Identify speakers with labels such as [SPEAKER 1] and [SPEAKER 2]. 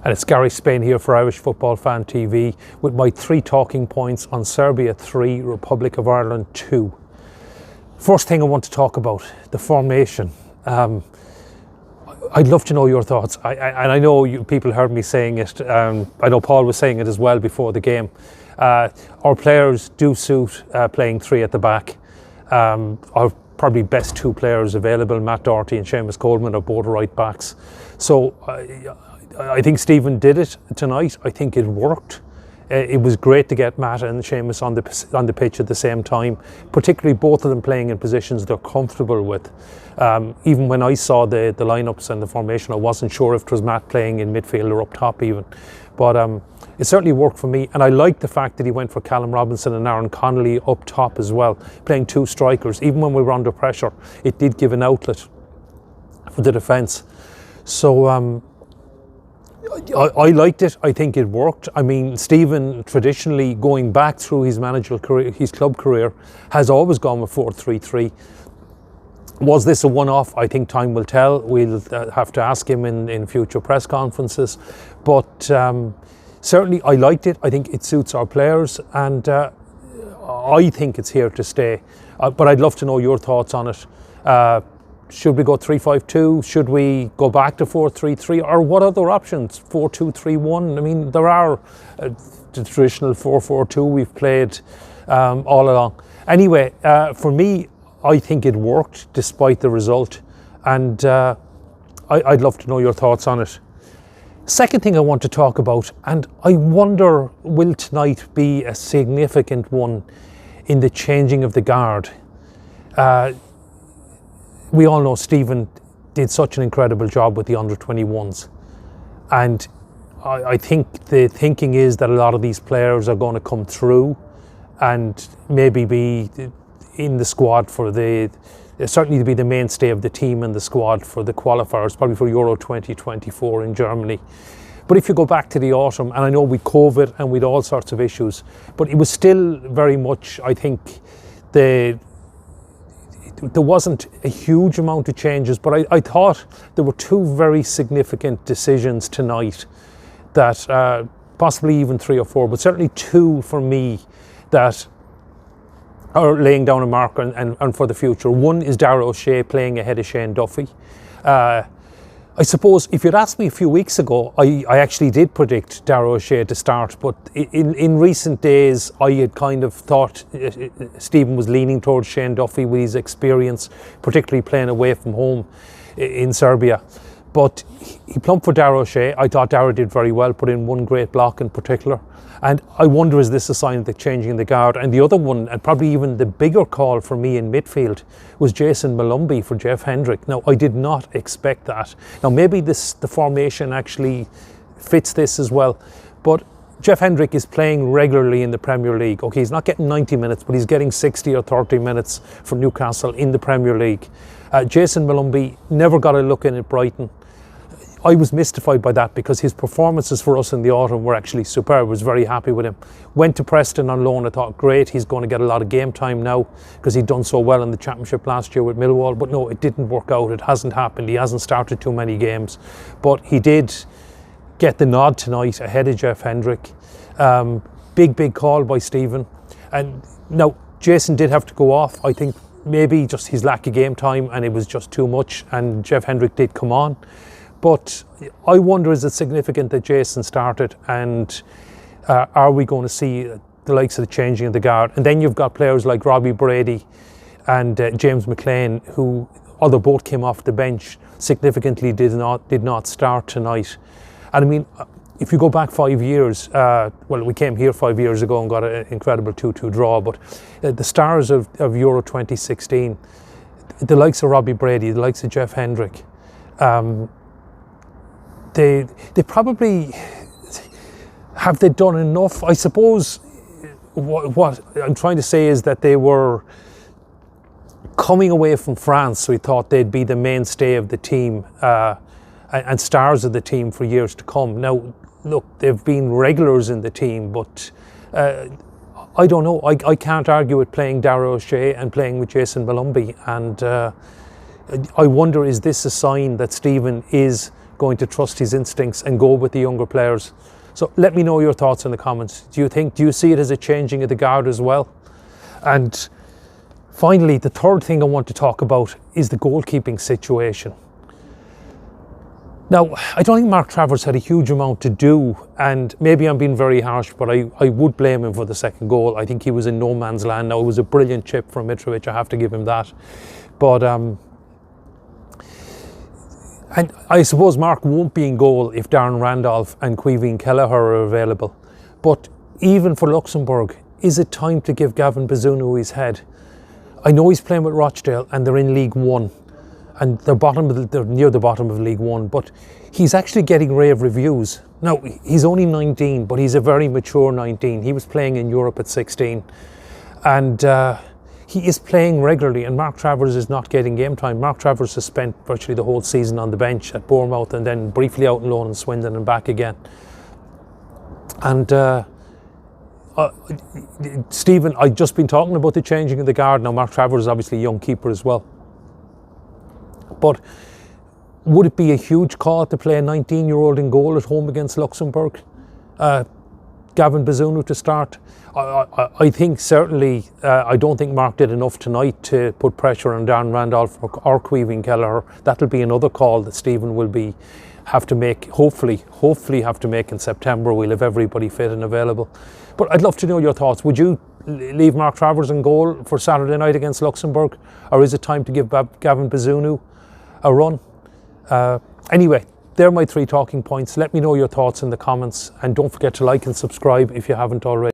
[SPEAKER 1] And it's Gary Spain here for Irish Football Fan TV with my 3 talking points on Serbia 3, Republic of Ireland 2. First thing I want to talk about, the formation. I'd love to know your thoughts. I know people heard me saying it. I know Paul was saying it as well before the game. Our players do suit playing 3 at the back. Our probably best 2 players available, Matt Doherty and Seamus Coleman, are both right backs. So I think Stephen did it tonight. I think it worked. It was great to get Matt and Seamus on the pitch at the same time, particularly both of them playing in positions they're comfortable with. Even when I saw the lineups and the formation, I wasn't sure if it was Matt playing in midfield or up top even. But it certainly worked for me, and I liked the fact that he went for Callum Robinson and Aaron Connolly up top as well, playing 2 strikers. Even when we were under pressure, it did give an outlet for the defence. So I liked it. I think it worked. I mean, Stephen, traditionally going back through his managerial career, his club career, has always gone with 4-3-3. Was this a one-off? I think time will tell. We'll have to ask him in future press conferences. But certainly I liked it. I think it suits our players, and I think it's here to stay. But I'd love to know your thoughts on it. Should we go 3-5-2? Should we go back to 4-3-3? Or what other options? 4-2-3-1? I mean, there are the traditional 4-4-2 we've played all along. Anyway, for me, I think it worked despite the result. And I'd love to know your thoughts on it. Second thing I want to talk about, and I wonder, will tonight be a significant one in the changing of the guard? We all know Stephen did such an incredible job with the under-21s, and I think the thinking is that a lot of these players are going to come through and maybe be in the squad for certainly to be the mainstay of the team and the squad for the qualifiers, probably for Euro 2024 in Germany. But if you go back to the autumn, and I know with COVID and with all sorts of issues, but it was still very much, I think, there wasn't a huge amount of changes, but I thought there were 2 very significant decisions tonight that possibly even 3 or 4, but certainly 2 for me that are laying down a marker and for the future. One is Darragh O'Shea playing ahead of Shane Duffy. I suppose if you'd asked me a few weeks ago, I actually did predict Darragh O'Shea to start, but in recent days I had kind of thought Stephen was leaning towards Shane Duffy with his experience, particularly playing away from home in Serbia. But he plumped for Darragh O'Shea. I thought Darragh did very well, put in one great block in particular. And I wonder, is this a sign of the changing the guard? And the other one, and probably even the bigger call for me in midfield, was Jason Malumbi for Jeff Hendrick. Now, I did not expect that. Now, maybe the formation actually fits this as well. But Jeff Hendrick is playing regularly in the Premier League. Okay, he's not getting 90 minutes, but he's getting 60 or 30 minutes for Newcastle in the Premier League. Jason Malumbi never got a look in at Brighton. I was mystified by that because his performances for us in the autumn were actually superb. I was very happy with him. Went to Preston on loan. I thought, great, he's going to get a lot of game time now because he'd done so well in the Championship last year with Millwall. But no, it didn't work out. It hasn't happened. He hasn't started too many games. But he did get the nod tonight ahead of Jeff Hendrick. Big call by Stephen. And now, Jason did have to go off. I think maybe just his lack of game time, and it was just too much. And Jeff Hendrick did come on. But I wonder, is it significant that Jason started, and are we going to see the likes of the changing of the guard? And then you've got players like Robbie Brady and James McLean, who, although both came off the bench, significantly did not start tonight. And I mean, if you go back 5 years, well, we came here 5 years ago and got an incredible 2-2 draw, but the stars of Euro 2016, the likes of Robbie Brady, the likes of Jeff Hendrick, they probably, have they done enough? I suppose what I'm trying to say is that they were coming away from France, so we thought they'd be the mainstay of the team and stars of the team for years to come. Now, look, they've been regulars in the team, but I don't know. I can't argue with playing Darragh O'Shea and playing with Jason Malumbi, and I wonder, is this a sign that Stephen is going to trust his instincts and go with the younger players. So let me know your thoughts in the comments. Do you see it as a changing of the guard as well? And finally, the third thing I want to talk about is the goalkeeping situation. Now, I don't think Mark Travers had a huge amount to do, and maybe I'm being very harsh, but I would blame him for the second goal. I think he was in no man's land. Now, it was a brilliant chip from Mitrovic, I have to give him that. But and I suppose Mark won't be in goal if Darren Randolph and Quiveen Kelleher are available. But even for Luxembourg, is it time to give Gavin Bazunu his head? I know he's playing with Rochdale and they're in League One, and they're near the bottom of League One, but he's actually getting rave reviews. Now, he's only 19, but he's a very mature 19. He was playing in Europe at 16, and he is playing regularly, and Mark Travers is not getting game time. Mark Travers has spent virtually the whole season on the bench at Bournemouth and then briefly out on loan in Swindon and back again. And Stephen, I've just been talking about the changing of the guard. Now, Mark Travers is obviously a young keeper as well. But would it be a huge call to play a 19-year-old in goal at home against Luxembourg? Gavin Bazunu to start? I think certainly, I don't think Mark did enough tonight to put pressure on Darren Randolph or Quiveen Kelleher. That'll be another call that Stephen will have to make, hopefully have to make in September. We'll have everybody fit and available. But I'd love to know your thoughts. Would you leave Mark Travers in goal for Saturday night against Luxembourg? Or is it time to give Gavin Bazunu a run? Anyway, they're my 3 talking points. Let me know your thoughts in the comments, and don't forget to like and subscribe if you haven't already.